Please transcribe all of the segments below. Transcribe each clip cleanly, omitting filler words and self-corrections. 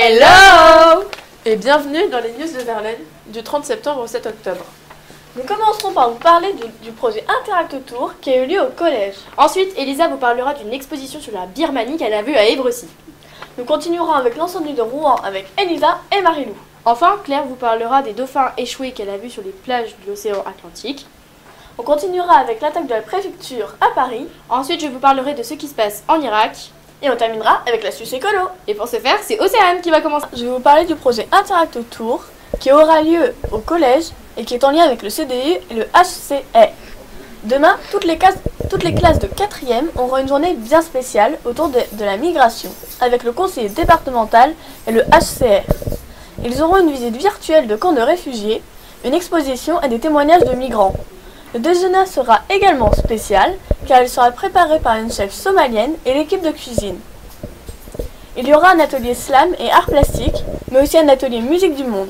Hello! Et bienvenue dans les news de Verlaine du 30 septembre au 7 octobre. Nous commencerons par vous parler du projet Interact Tour qui a eu lieu au collège. Ensuite, Elisa vous parlera d'une exposition sur la Birmanie qu'elle a vue à Évrecy. Nous continuerons avec l'incendie de Rouen avec Elisa et Marilou. Enfin, Claire vous parlera des dauphins échoués qu'elle a vus sur les plages de l'océan Atlantique. On continuera avec l'attaque de la préfecture à Paris. Ensuite, je vous parlerai de ce qui se passe en Irak. Et on terminera avec l'astuce écolo. Et pour ce faire, c'est Océane qui va commencer. Je vais vous parler du projet Interact Tour qui aura lieu au collège et qui est en lien avec le CDU et le HCR. Demain, toutes les classes de 4e auront une journée bien spéciale autour de la migration avec le conseiller départemental et le HCR. Ils auront une visite virtuelle de camps de réfugiés, une exposition et des témoignages de migrants. Le déjeuner sera également spécial car il sera préparé par une chef somalienne et l'équipe de cuisine. Il y aura un atelier slam et art plastique, mais aussi un atelier musique du monde.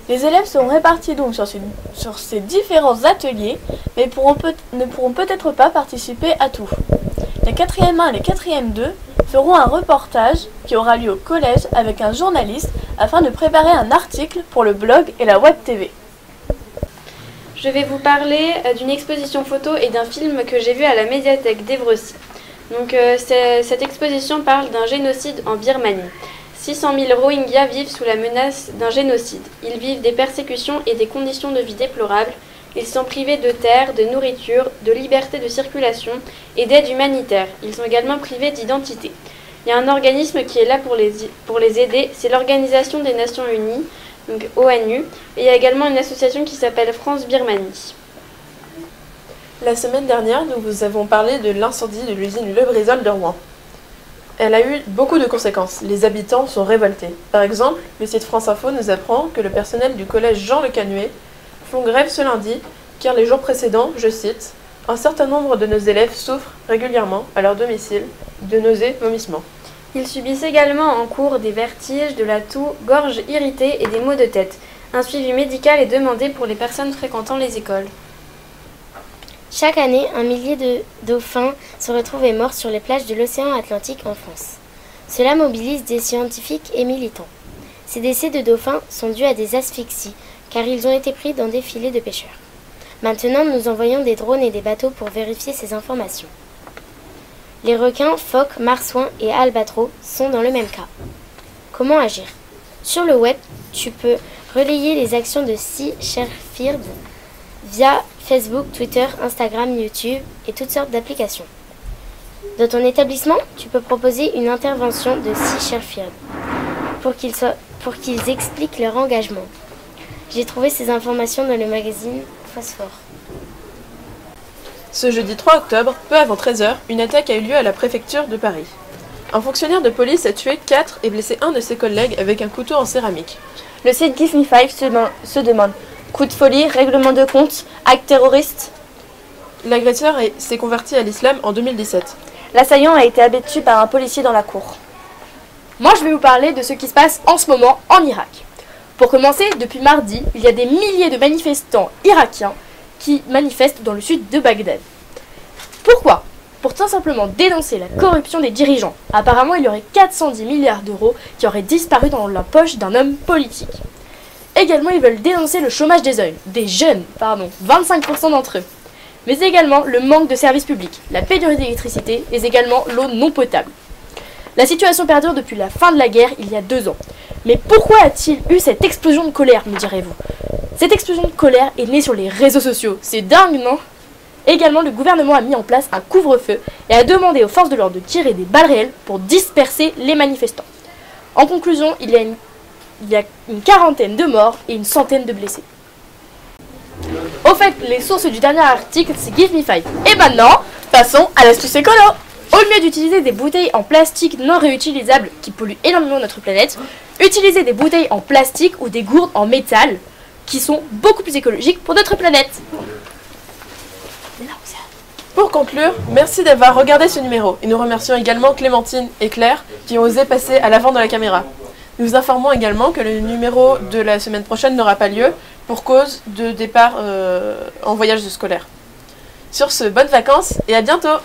Les élèves seront répartis donc sur ces différents ateliers, mais ne pourront peut-être pas participer à tout. Les 4e 1 et les 4e 2 feront un reportage qui aura lieu au collège avec un journaliste afin de préparer un article pour le blog et la web TV. Je vais vous parler d'une exposition photo et d'un film que j'ai vu à la médiathèque d'Évrecy. Donc cette exposition parle d'un génocide en Birmanie. 600 000 Rohingyas vivent sous la menace d'un génocide. Ils vivent des persécutions et des conditions de vie déplorables. Ils sont privés de terre, de nourriture, de liberté de circulation et d'aide humanitaire. Ils sont également privés d'identité. Il y a un organisme qui est là pour les aider, c'est l'Organisation des Nations Unies, donc ONU, et il y a également une association qui s'appelle France Birmanie. La semaine dernière, nous vous avons parlé de l'incendie de l'usine Le Brizol de Rouen. Elle a eu beaucoup de conséquences. Les habitants sont révoltés. Par exemple, le site France Info nous apprend que le personnel du collège Jean Le Canuet font grève ce lundi, car les jours précédents, je cite, « Un certain nombre de nos élèves souffrent régulièrement, à leur domicile, de nausées, vomissements. » Ils subissent également en cours des vertiges, de la toux, gorge irritée et des maux de tête. Un suivi médical est demandé pour les personnes fréquentant les écoles. Chaque année, un millier de dauphins se retrouvent morts sur les plages de l'océan Atlantique en France. Cela mobilise des scientifiques et militants. Ces décès de dauphins sont dus à des asphyxies, car ils ont été pris dans des filets de pêcheurs. Maintenant, nous envoyons des drones et des bateaux pour vérifier ces informations. Les requins, phoques, marsouins et albatros sont dans le même cas. Comment agir? Sur le web, tu peux relayer les actions de Sea Shepherd via Facebook, Twitter, Instagram, YouTube et toutes sortes d'applications. Dans ton établissement, tu peux proposer une intervention de Sea Shepherd pour qu'ils expliquent leur engagement. J'ai trouvé ces informations dans le magazine Phosphore. Ce jeudi 3 octobre, peu avant 13 h, une attaque a eu lieu à la préfecture de Paris. Un fonctionnaire de police a tué 4 et blessé un de ses collègues avec un couteau en céramique. Le site Give Me Five se demande coup de folie, règlement de compte, acte terroriste. L'agresseur s'est converti à l'islam en 2017. L'assaillant a été abattu par un policier dans la cour. Moi, je vais vous parler de ce qui se passe en ce moment en Irak. Pour commencer, depuis mardi, il y a des milliers de manifestants irakiens qui manifestent dans le sud de Bagdad. Pourquoi? Pour tout simplement dénoncer la corruption des dirigeants. Apparemment, il y aurait 410 milliards d'euros qui auraient disparu dans la poche d'un homme politique. Également, ils veulent dénoncer le chômage des jeunes, 25% d'entre eux. Mais également le manque de services publics, la pénurie d'électricité et également l'eau non potable. La situation perdure depuis la fin de la guerre il y a 2 ans. Mais pourquoi a-t-il eu cette explosion de colère, me direz-vous? Cette explosion de colère est née sur les réseaux sociaux. C'est dingue, non? Également, le gouvernement a mis en place un couvre-feu et a demandé aux forces de l'ordre de tirer des balles réelles pour disperser les manifestants. En conclusion, il y a une quarantaine de morts et une centaine de blessés. Au fait, les sources du dernier article, c'est Give Me Five. Et maintenant, passons à l'astuce écolo. Au lieu d'utiliser des bouteilles en plastique non réutilisables qui polluent énormément notre planète, utilisez des bouteilles en plastique ou des gourdes en métal qui sont beaucoup plus écologiques pour notre planète. Pour conclure, merci d'avoir regardé ce numéro et nous remercions également Clémentine et Claire qui ont osé passer à l'avant de la caméra. Nous informons également que le numéro de la semaine prochaine n'aura pas lieu pour cause de départ en voyage scolaire. Sur ce, bonnes vacances et à bientôt!